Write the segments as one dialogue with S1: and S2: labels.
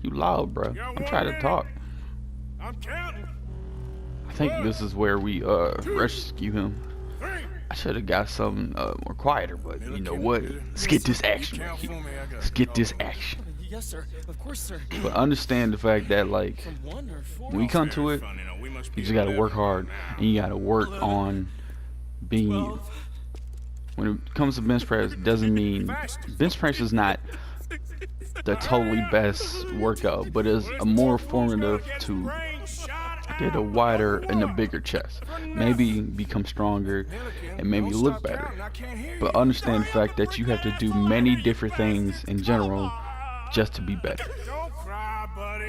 S1: You loud, bro. I'm trying to talk.
S2: I'm counting.
S1: I think this is where we rescue him. I should have got something more quieter, but you know what? Let's get this action right here. Let's get this action.
S3: Yes, sir. Of course, sir.
S1: But understand the fact that, like,
S3: From 1 or 4.
S1: when we come to it, you just gotta work hard, and you gotta work on being you. When it comes to bench press, it doesn't mean bench press is not the totally best workout, but it's a more formative to get a wider and a bigger chest. Maybe become stronger and maybe look better. But understand the fact that you have to do many different things in general just to be better.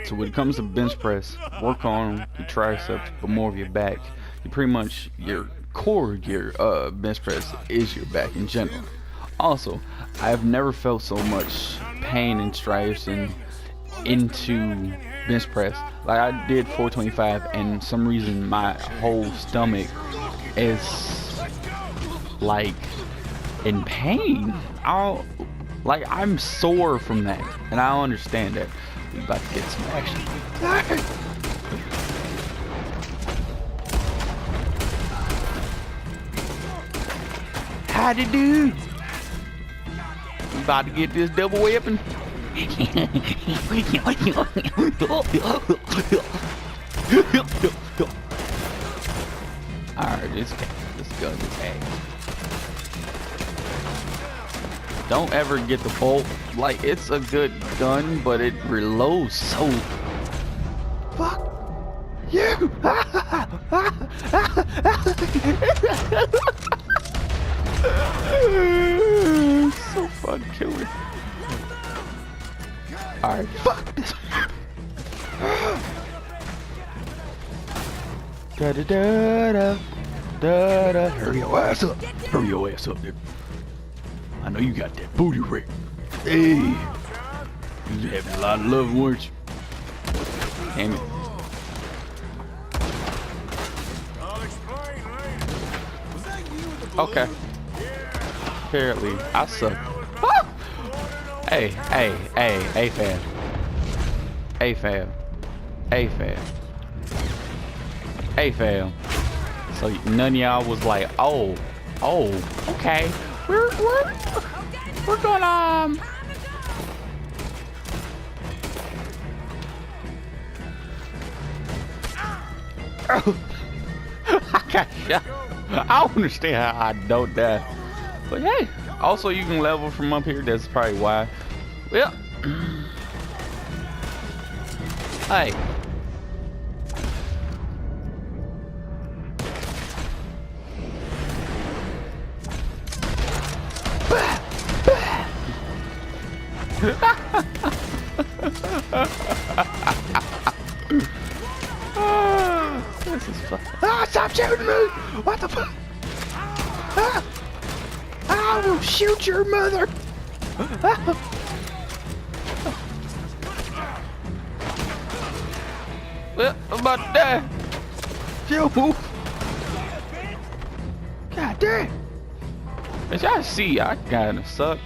S1: So when it comes to bench press, work on your triceps, but more of your back. You pretty much, your core, your bench press is your back in general. Also, I have never felt so much pain and striation into bench press. Like, I did 425 and some reason my whole stomach is like in pain. I'm sore from that, and I don't understand that. We about to get some action. Howdy, dude. We about to get this double weapon. Alright, this gun is ass. Don't ever get the bolt. Like, it's a good gun, but it reloads so. Fuck you! So fun killing. Alright, fuck this. Da da da da da da. Hurry your ass up. Hurry your ass up, dude. I know you got that booty ring. Hey, you having a lot of love, weren't you? Damn it. Okay. Apparently, I suck. Ah! Hey, fam. Hey, fam. So none of y'all was like, oh, okay. We're gonna I got shot. I don't understand how I don't die. But hey, also you can level from up here. That's probably why. Well, hey. This is fun. Ah, stop shooting me! What the fuck? Ah, I will shoot your mother! Well, I'm about to die. Yo, God damn. As y'all see, I kinda suck.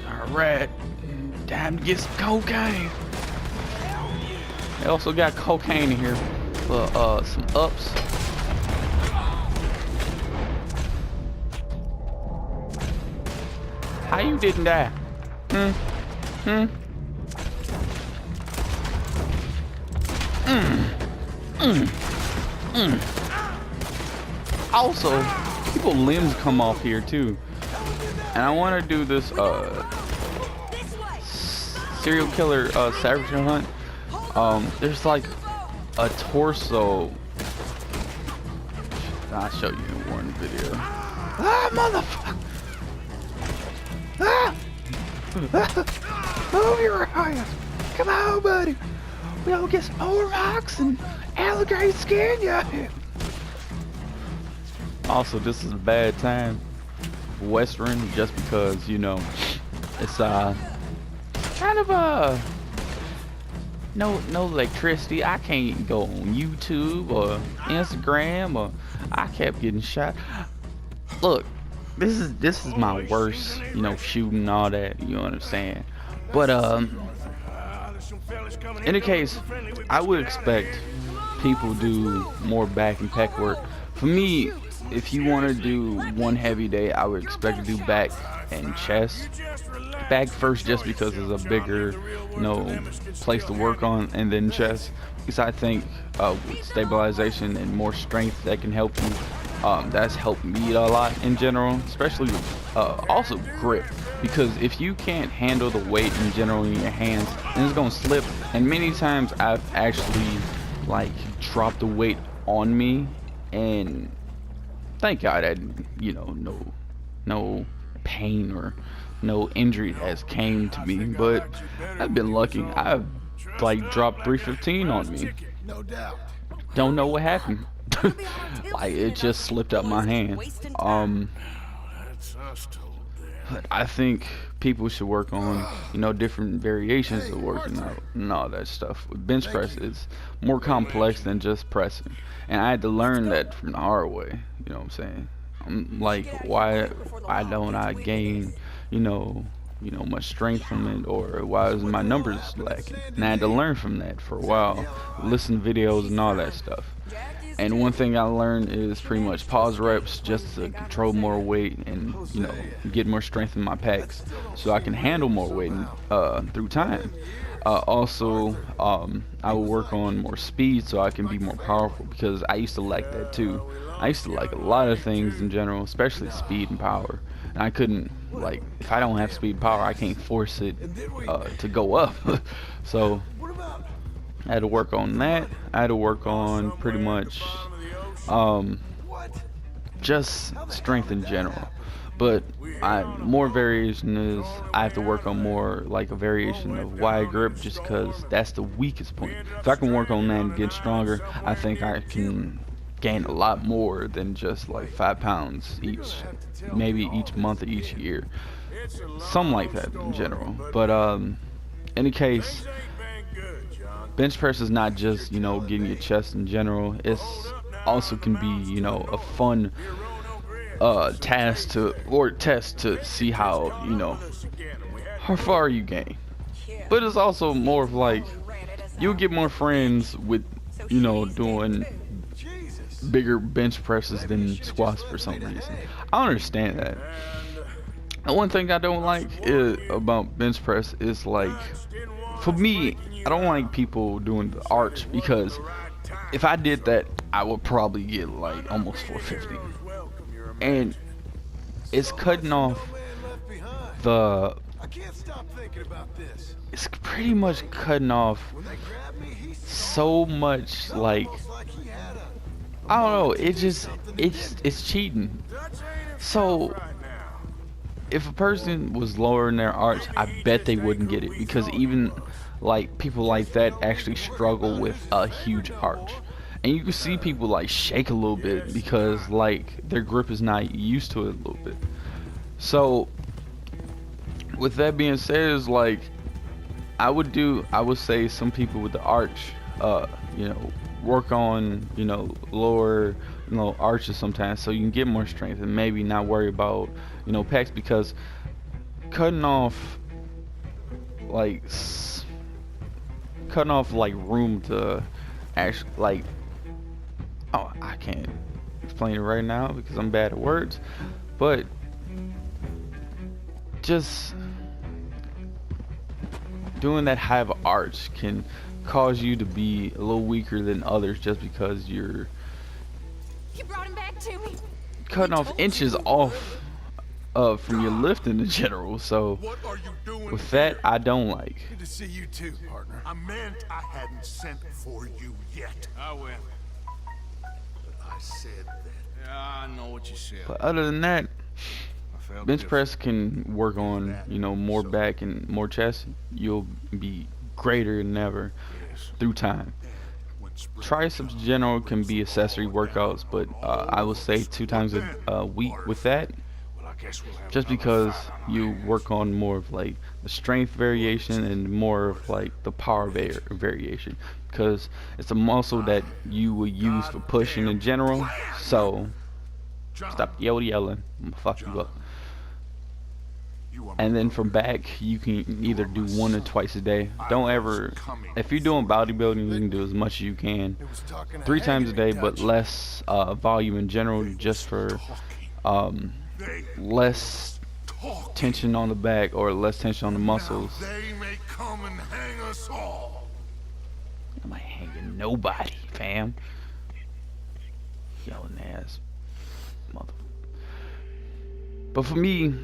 S1: Alright, time to get some cocaine. They also got cocaine in here for some ups. How you didn't die? Also, people limbs come off here too. And I want to do this serial killer scavenger hunt. There's like a torso. I'll show you in one video. Ah, motherfucker! Ah! Move your eyes! Come on, buddy! We don't get some more rocks and alligator skin, yeah. Also, this is a bad time. Western, just because, you know, it's kind of no electricity. I can't go on YouTube or Instagram, or I kept getting shot. look, this is my worst, you know, shooting and all that. You know what I'm saying? But
S2: There's some fellas coming
S1: in any case, I would expect people do more back and pec work. For me, if you want to do one heavy day, I would expect to do back and chest. Back first, just because it's a bigger, you know, place to work on, and then chest, because I think with stabilization and more strength that can help you. That's helped me a lot in general, especially with also grip, because if you can't handle the weight in general in your hands, then it's gonna slip. And many times I've actually like dropped the weight on me, and thank God that, you know, no pain or no injury has came to me, but I've been lucky. I've like dropped 315 on me.
S2: No doubt.
S1: Don't know what happened. Like it just slipped out my hand.
S2: That's us told there.
S1: But I think people should work on, you know, different variations of working out and all that stuff. With bench press, it's more complex than just pressing, and I had to learn that from the hard way. You know what I'm saying? I'm like, why don't I gain, you know, much strength from it, or why is my numbers lacking? And I had to learn from that for a while, listen to videos and all that stuff. And one thing I learned is pretty much pause reps just to control more weight and, you know, get more strength in my pecs so I can handle more weight through time. Also, I will work on more speed so I can be more powerful, because I used to lack that too. I used to like a lot of things in general, especially speed and power. And I couldn't, like, if I don't have speed and power, I can't force it to go up. So I had to work on that. I had to work on pretty much just strength in general. But more variation is I have to work on more like a variation of wide grip, just because that's the weakest point. If I can work on that and get stronger, I think I can gain a lot more than just like 5 pounds each, maybe each month or each year, something like that in general. But any case, bench press is not just, you know, getting your chest in general. It's also can be, you know, a fun task to, or test to see how, you know, how far you gain. But it's also more of like, you'll get more friends with, you know, doing bigger bench presses than squats for some reason. I understand that. And one thing I don't like about bench press is, like, for me, I don't like people doing the arch, because if I did that, I would probably get like almost 450. And it's cutting off the, it's pretty much cutting off so much, like, I don't know, it's cheating. So if a person was lowering their arch, I bet they wouldn't get it, because even like people like that actually struggle with a huge arch. And you can see people like shake a little bit because like their grip is not used to it a little bit. So with that being said, is like I would say some people with the arch, you know, work on, you know, lower, you know, arches sometimes, so you can get more strength and maybe not worry about, you know, pecs, because cutting off like room to actually, like, oh, I can't explain it right now because I'm bad at words, but just doing that high of an arch can cause you to be a little weaker than others, just because you're
S4: brought him back to me.
S1: cutting off inches off from your lifting in general. So
S2: What are you doing?
S1: with that, I don't like.
S2: Good to see you too, partner.
S5: I meant I hadn't sent for you yet.
S2: I will.
S5: I said that.
S2: Yeah, I know what you said.
S1: But other than that,
S2: I felt
S1: bench
S2: different.
S1: press can work on, you know, more back and more chest. You'll be greater than ever
S2: Yes.
S1: through time.
S5: When spring
S1: Triceps in general can be accessory workouts, but I would say 2 times a week with that,
S2: Well, I guess we'll have
S1: just
S2: another
S1: because
S2: fight on our
S1: you
S2: hands.
S1: work on more of like the strength variation and more of like the power variation, because it's a muscle that you will use for pushing in general. So Stop yelling. I'm gonna fuck you up.
S5: You are
S1: And
S5: my
S1: then from back, you can either do 1 or twice a day. Don't ever, if you're doing bodybuilding, you can do as much as you can.
S2: It was talking
S1: 3 times a day,
S2: Dutch.
S1: but less volume in general, just for less
S5: talking.
S1: tension on the back or less tension on the muscles.
S5: Now they may come and hang us all.
S1: I'm not hanging nobody, fam. Yelling ass mother. But for me,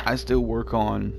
S1: I still work on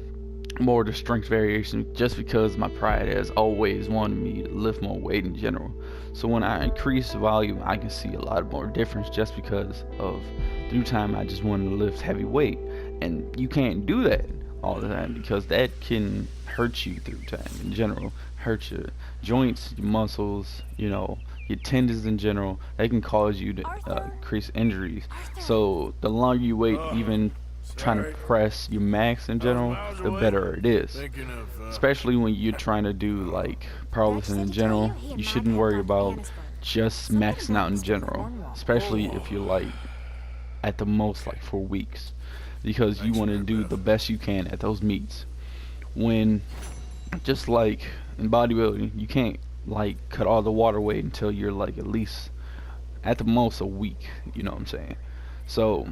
S1: more of the strength variation just because my pride has always wanted me to lift more weight in general. So when I increase the volume, I can see a lot more difference just because of through time I just wanted to lift heavy weight. And you can't do that all the time because that can hurt you through time in general. Hurt your joints, your muscles, you know, your tendons in general. They can cause you to increase injuries. So the longer you wait, even trying to press your max in general, the better it is.
S2: Thinking of,
S1: Especially when you're trying to do like powerlifting in general, you shouldn't worry about just maxing out in general. Especially if you're like at the most like 4 weeks, because you want to do the best you can at those meets. When just like in bodybuilding, you can't like cut all the water weight until you're like at least at the most a week, you know what I'm saying? So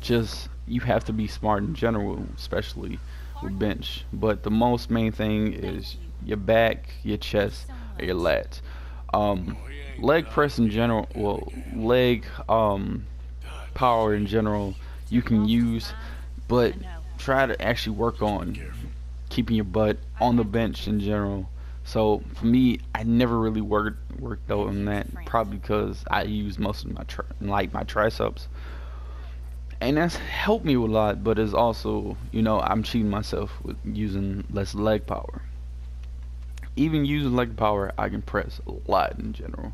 S1: just you have to be smart in general, especially with bench. But the most main thing is your back, your chest, or your lats. Leg press in general, well, leg power in general you can use, but try to actually work on keeping your butt on the bench in general. So for me, I never really worked on that, probably because I use most of my my triceps, and that's helped me a lot. But it's also, you know, I'm cheating myself with using less leg power. Even using leg power, I can press a lot in general,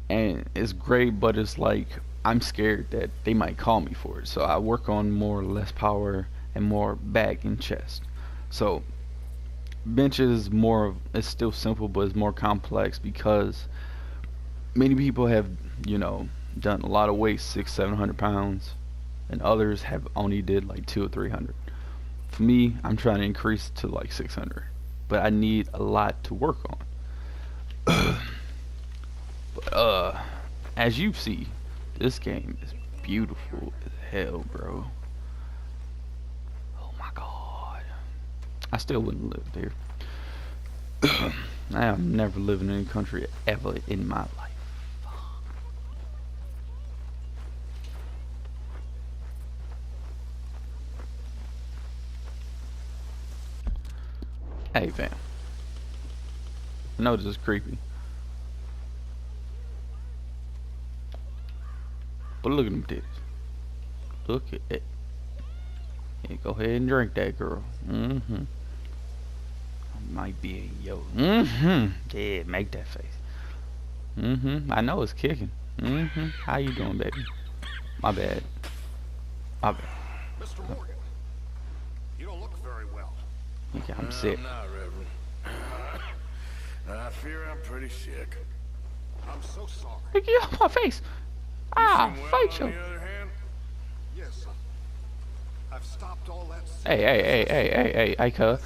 S1: and it's great. But it's like I'm scared that they might call me for it, so I work on more less power and more back and chest. So bench is more of, it's still simple, but it's more complex because many people have, you know, done a lot of weight, 600-700 pounds, and others have only did like 200 or 300. For me, I'm trying to increase to like 600, but I need a lot to work on. But as you see, this game is beautiful as hell, bro. Oh my god, I still wouldn't live there. I am never living in a country ever in my life. Hey fam, I know this is creepy, but look at them titties. Look at it. Yeah, go ahead and drink that, girl. Might be a yo. Yeah, make that face. I know it's kicking. How you doing, baby? My bad. My bad.
S5: Mr. Morgan, you don't look very well.
S1: Okay, I'm sick.
S2: I'm not, Reverend. I fear I'm pretty sick.
S5: I'm so sorry.
S1: Get off my face! Ah,
S2: Well,
S1: fight
S2: on
S1: you!
S2: the other hand,
S5: Yes, I've stopped all that.
S1: Hey, I could.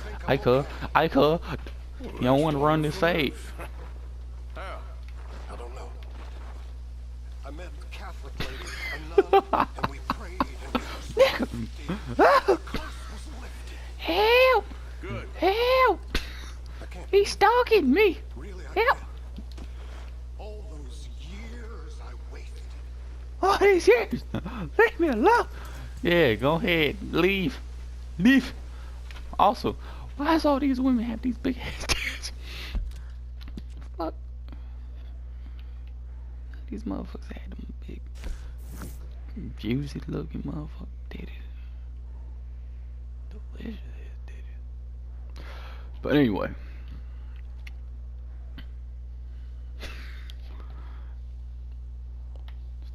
S1: You don't want to run this fade.
S2: how?
S5: I don't know. I met the Catholic lady, a nun, and we prayed and the curse was lifted.
S1: Help!
S2: Good.
S1: Help!
S5: I can't
S1: He's stalking me!
S5: really.
S1: Help!
S5: All those years I wasted.
S1: All these years! Leave me alone! Yeah, go ahead. Leave. Leave. Also, why does all these women have these big ass tits? Fuck. These motherfuckers had them big, juicy looking motherfucking titties. Delicious ass titties. But anyway.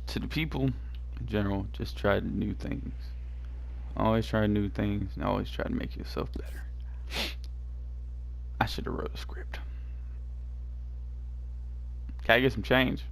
S1: To the people in general, just try new things. Always try new things and always try to make yourself better. I should have wrote a script. Can I get some change?